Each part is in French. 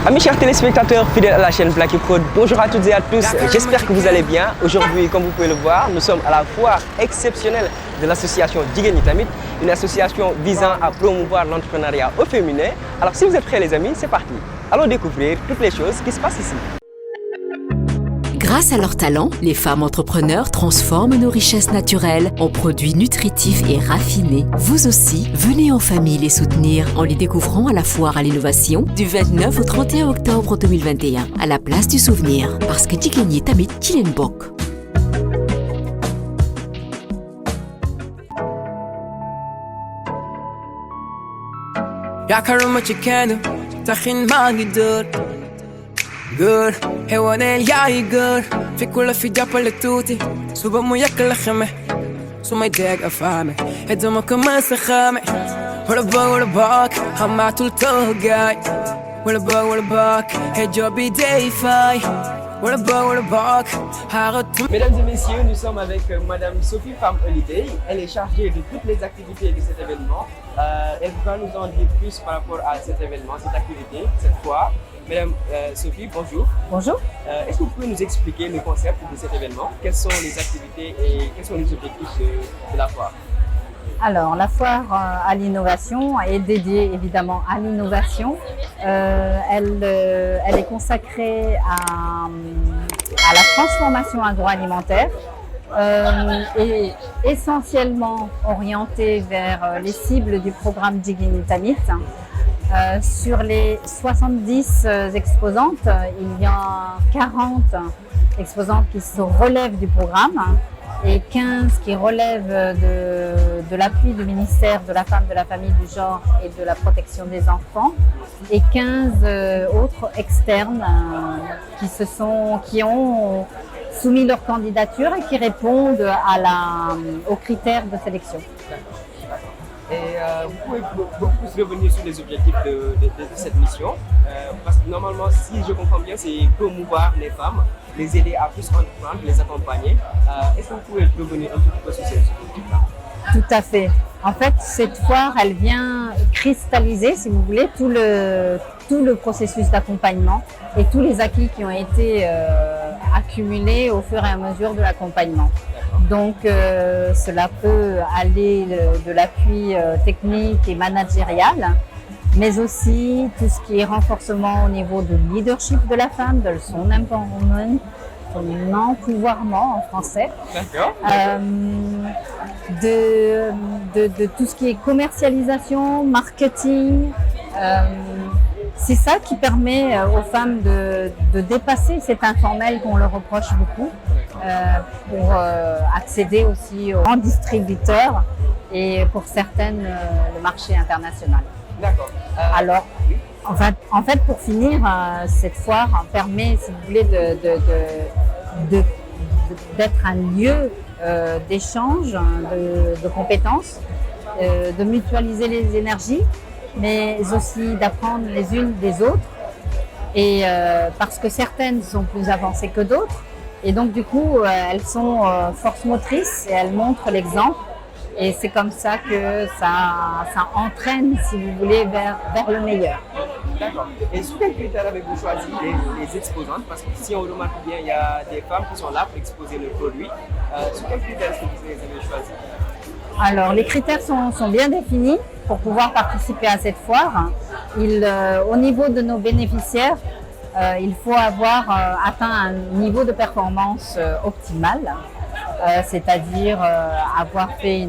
Amis chers téléspectateurs fidèles à la chaîne Black Prod, bonjour à toutes et à tous, j'espère que vous allez bien. Aujourd'hui, comme vous pouvez le voir, nous sommes à la foire exceptionnelle de l'association Jigéen Ñi Tamit, une association visant à promouvoir l'entrepreneuriat au féminin. Alors si vous êtes prêts les amis, c'est parti. Allons découvrir toutes les choses qui se passent ici. Grâce à leur talent, les femmes entrepreneurs transforment nos richesses naturelles en produits nutritifs et raffinés. Vous aussi, venez en famille les soutenir en les découvrant à la foire à l'innovation du 29 au 31 octobre 2021 à la place du souvenir. Parce que Jigéen Ñi Tamit ci leen bokk. yaakaaruma ci kenn taxin maa ngi dër gër xewaneel yaayi gër fikku la fi jàppale tuuti suba mu yàq la xeme su may dégg a faame et dama ko mës a xame wala boog xamaatul toogaay wala boog et jobi day fay wala boog xaaratum. Mesdames et messieurs, nous sommes avec Madame Sophie Femme Holiday. Elle est chargée de toutes les activités de cet événement. Elle va nous en dire plus par rapport à cet événement, cette activité, cette foire. Madame Sophie, bonjour. Bonjour. Est-ce que vous pouvez nous expliquer le concept de cet événement? Quelles sont les activités et quels sont les objectifs de la foire? Alors, la foire à l'innovation est dédiée évidemment à l'innovation. Elle est consacrée à la transformation agroalimentaire et essentiellement orientée vers les cibles du programme Jigéen Ñi Tamit. Sur les 70 exposantes, il y a 40 exposantes qui se relèvent du programme et 15 qui relèvent de l'appui du ministère de la Femme, de la Famille, du Genre et de la Protection des Enfants et 15 autres externes qui ont soumis leur candidature et qui répondent aux critères de sélection. Et vous pouvez beaucoup plus revenir sur les objectifs de cette mission, parce que normalement, si je comprends bien, c'est promouvoir les femmes, les aider à plus entreprendre, les accompagner. Est-ce que vous pouvez revenir un petit peu sur ces objectifs-là? Tout à fait. En fait, cette foire, elle vient cristalliser, si vous voulez, tout le processus d'accompagnement et tous les acquis qui ont été accumulés au fur et à mesure de l'accompagnement. Donc, cela peut aller de l'appui technique et managérial, mais aussi tout ce qui est renforcement au niveau du leadership de la femme, de son empowerment, son empouvoirment en français, de tout ce qui est commercialisation, marketing. C'est ça qui permet aux femmes de dépasser cet informel qu'on leur reproche beaucoup pour accéder aussi aux grands distributeurs et pour certaines le marché international. D'accord. Alors, en fait, pour finir, cette foire permet, si vous voulez, d'être un lieu d'échange, de compétences, de mutualiser les énergies, mais aussi d'apprendre les unes des autres, et parce que certaines sont plus avancées que d'autres, et donc du coup elles sont force motrice et elles montrent l'exemple, et c'est comme ça que ça entraîne, si vous voulez, vers le meilleur. D'accord. Et sous quels critères avez-vous choisi les exposantes? Parce que si on remarque bien, il y a des femmes qui sont là pour exposer le produit. Sous quels critères est-ce que vous les avez choisis? Alors, les critères sont bien définis pour pouvoir participer à cette foire. Au niveau de nos bénéficiaires, il faut avoir atteint un niveau de performance optimal, c'est-à-dire avoir fait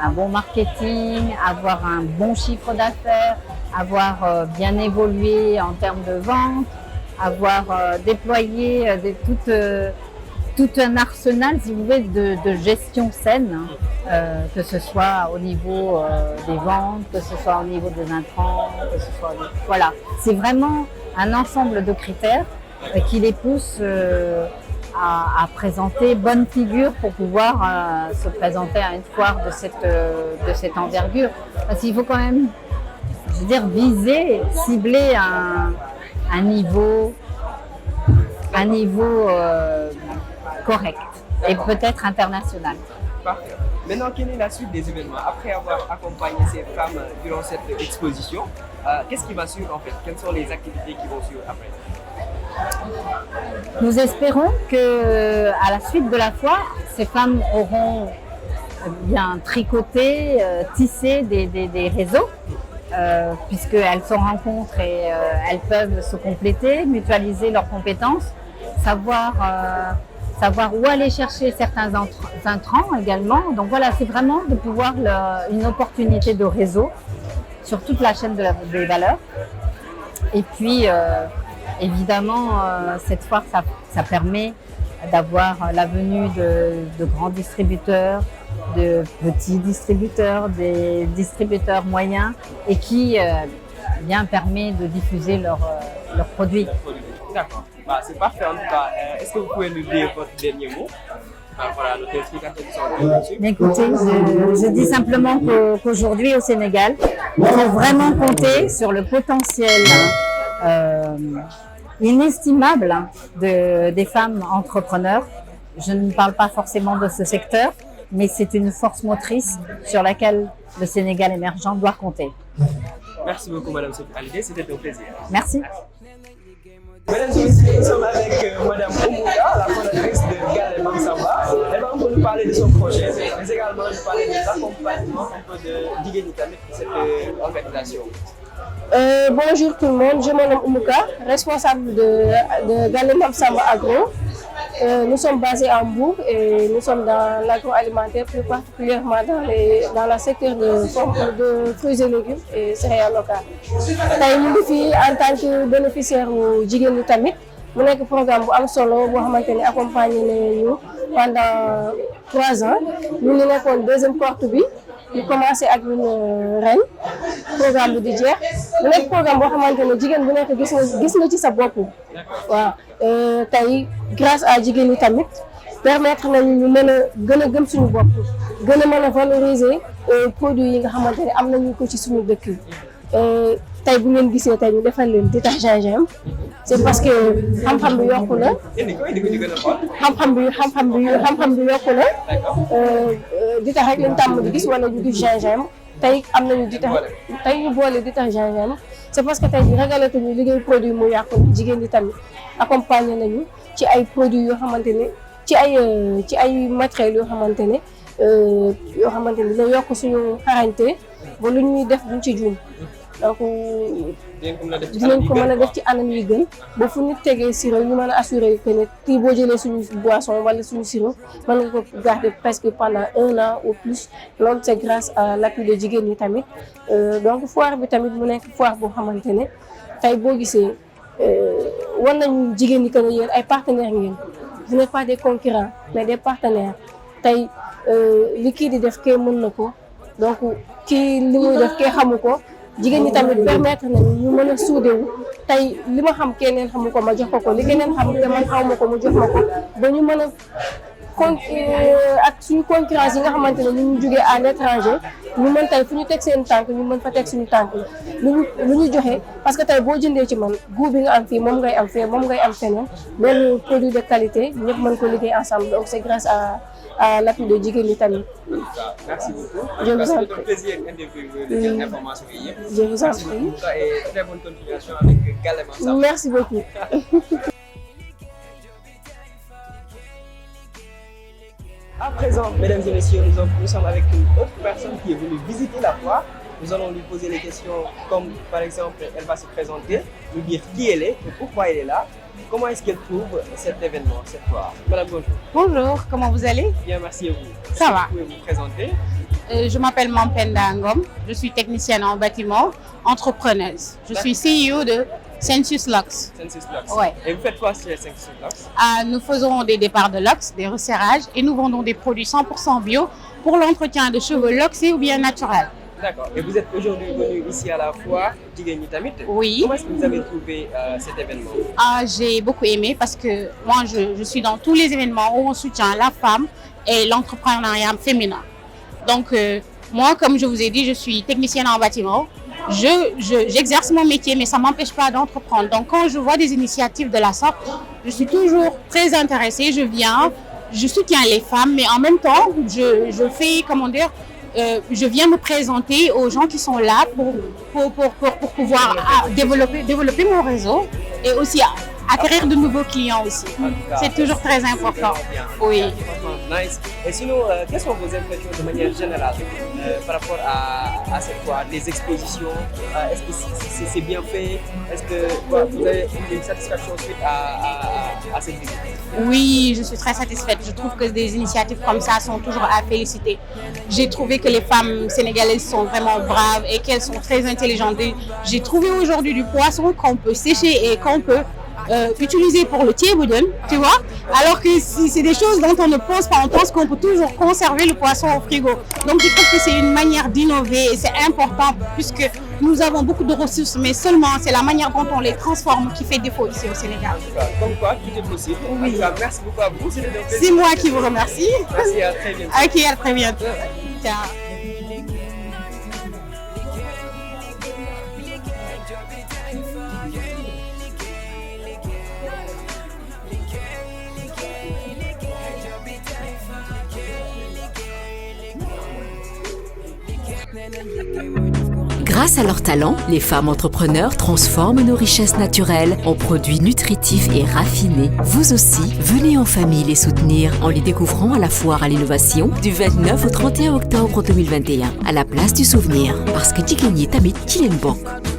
un bon marketing, avoir un bon chiffre d'affaires, avoir bien évolué en termes de vente, avoir déployé tout un arsenal, si vous voulez, de gestion saine, que ce soit au niveau des ventes, que ce soit au niveau des intrants, que ce soit... Voilà, c'est vraiment un ensemble de critères qui les poussent à présenter bonne figure pour pouvoir se présenter à une foire de cette envergure. Parce qu'il faut quand même, je veux dire, viser, cibler un niveau correct et peut-être international. Parfait. Maintenant, quelle est la suite des événements? Après avoir accompagné ces femmes durant cette exposition, qu'est-ce qui va suivre en fait? Quelles sont les activités qui vont suivre après? Nous espérons que à la suite de la foire, ces femmes auront bien tricoté, tissé des réseaux, puisqu'elles se rencontrent et elles peuvent se compléter, mutualiser leurs compétences, savoir où aller chercher certains intrants également. Donc voilà, c'est vraiment de pouvoir une opportunité de réseau sur toute la chaîne des valeurs. Et puis, évidemment, cette foire, ça permet d'avoir la venue de grands distributeurs, de petits distributeurs, des distributeurs moyens et qui bien permet de diffuser leurs produits. D'accord. Bah, c'est parfait en tout cas. Est-ce que vous pouvez nous dire votre dernier mot? Voilà, nos téléspectateurs qui sont là-dessus. Écoutez, je dis simplement qu'aujourd'hui au Sénégal, il faut vraiment compter sur le potentiel inestimable des femmes entrepreneurs. Je ne parle pas forcément de ce secteur, mais c'est une force motrice sur laquelle le Sénégal émergent doit compter. Merci beaucoup, Madame Sophie Hallyday, c'était un plaisir. Merci. Mesdames et messieurs, nous sommes avec Madame Oumouka, la fondatrice de Gale Mam Samba. Elle va nous parler de son projet, mais également nous parler de l'accompagnement de Jigéen Ñi tamit de cette organisation. Bonjour tout le monde, je me nomme Oumouka, responsable de Gale Mam Samba Agro. Nous sommes basés à Mbour et nous sommes dans l'agroalimentaire, plus particulièrement dans le secteur de fruits et légumes et céréales locales. Tey ñu ngi fi en tant que bénéficiaire wu Jigéen Ñi tamit mu nekk programme bu am solo boo xamante ne accompagné nañu pendant 3 ans ñu ngi nekkoon deuxième porte bi ñu commencé ak ñun ren programme bi di jeex mu nekk programme boo xamante ne jigéen bu nekk gis nga ci sa bopp waaw tey grâce à Jigéen Ñi tamit permettre nañu ñu mën a gën a gëm suñu bopp gën a mën a valoriser produits yi nga xamante ne am nañu ko ci suñu dëkk yi tey bu ngeen gisee tey ñu defal leen détache gingembre c'est parce que xam-xam bi yokku na xam-xam bi yokku na détache rek lañ tàmm di gis wala ñu gis gingembre tey am nañu détache tey ñu boole détache gingembre c'est parce que tey jii ragalatuñu liggéey produit mu yàqu jigéen ñi tamit accompagner nañu ci ay produits yoo xamante ne ci ay matériels yoo xamante ne dina yokk suñu xarañte ba lu ñuy def duñ ci juum donc dinañ ko mën a def ci anam yi gën ba fu nit tegee sirop ñu mën a assurer que ne kii boo jëlee suñu boisson wala suñu sirop mën nga ko garder presque pendant 1 an ou plus loolu c'est grâce à l'appui de Jigéen Ñi tamit donc foire bi tamit mu nekk foire boo xamante ne tey boo gisee war nañu Jigéen Ñi que ne yéen ay partenaires ngeen vous n'êtes pas des concurrents mais des partenaires tey li kii di def kee mën na ko donc kii li muy def kee xamu ko Jigéen Ñi tamit permettre nañu ñu mën a suudewu tey li ma xam keneen xamu ko ma jox ko li keneen xam te man xaw ma ko mu jox ma ko ba ñu mën a ak suñu concurrence yi nga xamante ne ñu jógee à l'étranger ñu mën tey fu ñu teg seen tànk ñu mën fa teg suñu tànk lu ñu joxe parce que tey boo jëndee ci man goût bi nga am fii moom ngay am fee moom ngay am feneen benn produit de qualité ñëpp mën ko liggéey ensemble donc c'est grâce à l'appui de Jigéen Ñi tamit. Merci beaucoup. Je vous en prie. C'est un plaisir d'interviewer information. Je vous en prie. Et très bonne continuation avec Gale Mam Samba. Merci beaucoup. À présent, mesdames et messieurs, nous sommes avec une autre personne qui est venue visiter la foire. Nous allons lui poser les questions comme, par exemple, elle va se présenter, nous dire qui elle est et pourquoi elle est là. Comment est-ce qu'elle trouve cet événement, cette foire? Madame, bonjour. Bonjour, comment vous allez? Bien, merci à vous. Ça va. Vous pouvez vous présenter? Je m'appelle Mampenda Ngom, je suis technicienne en bâtiment, entrepreneuse. Je suis CEO de Sensus Luxe. Sensus Luxe. Ouais. Et vous faites quoi chez Sensus Luxe? Nous faisons des départs de luxe, des resserrages et nous vendons des produits 100% bio pour l'entretien de cheveux luxés ou bien naturels. D'accord. Et vous êtes aujourd'hui venu ici à la foire Jigéen Ñi tamit. Oui. Comment est-ce que vous avez trouvé cet événement? J'ai beaucoup aimé parce que moi, je suis dans tous les événements où on soutient la femme et l'entrepreneuriat féminin. Donc, moi, comme je vous ai dit, je suis technicienne en bâtiment. J'exerce mon métier, mais ça ne m'empêche pas d'entreprendre. Donc, quand je vois des initiatives de la sorte, je suis toujours très intéressée. Je viens je soutiens les femmes, mais en même temps, je fais, comment dire, je viens me présenter aux gens qui sont là pour pouvoir développer mon réseau et aussi acquérir de nouveaux clients aussi. C'est toujours très important. Oui. Nice. Et sinon, quelles sont vos impressions de manière générale par rapport à cette foire, les expositions? Est-ce que c'est bien fait? Est-ce que vous avez une satisfaction suite à cette visite? Oui, je suis très satisfaite. Je trouve que des initiatives comme ça sont toujours à féliciter. J'ai trouvé que les femmes sénégalaises sont vraiment braves et qu'elles sont très intelligentes. J'ai trouvé aujourd'hui du poisson qu'on peut sécher et qu'on peut utilisé pour le thieboudon, tu vois, alors que c'est des choses dont on ne pense pas, on pense qu'on peut toujours conserver le poisson au frigo. Donc je trouve que c'est une manière d'innover et c'est important puisque nous avons beaucoup de ressources, mais seulement c'est la manière dont on les transforme qui fait défaut ici au Sénégal. Comme quoi, tout est possible. Oui. En tout cas, merci beaucoup à vous. C'est moi qui vous remercie. Merci, à très bientôt. Ok, à très bientôt. Ciao. Grâce à leur talent, les femmes entrepreneurs transforment nos richesses naturelles en produits nutritifs et raffinés. Vous aussi, venez en famille les soutenir en les découvrant à la foire à l'innovation du 29 au 31 octobre 2021 à la place du Souvenir. Parce que jigéen ñi tamit ci leen bokk.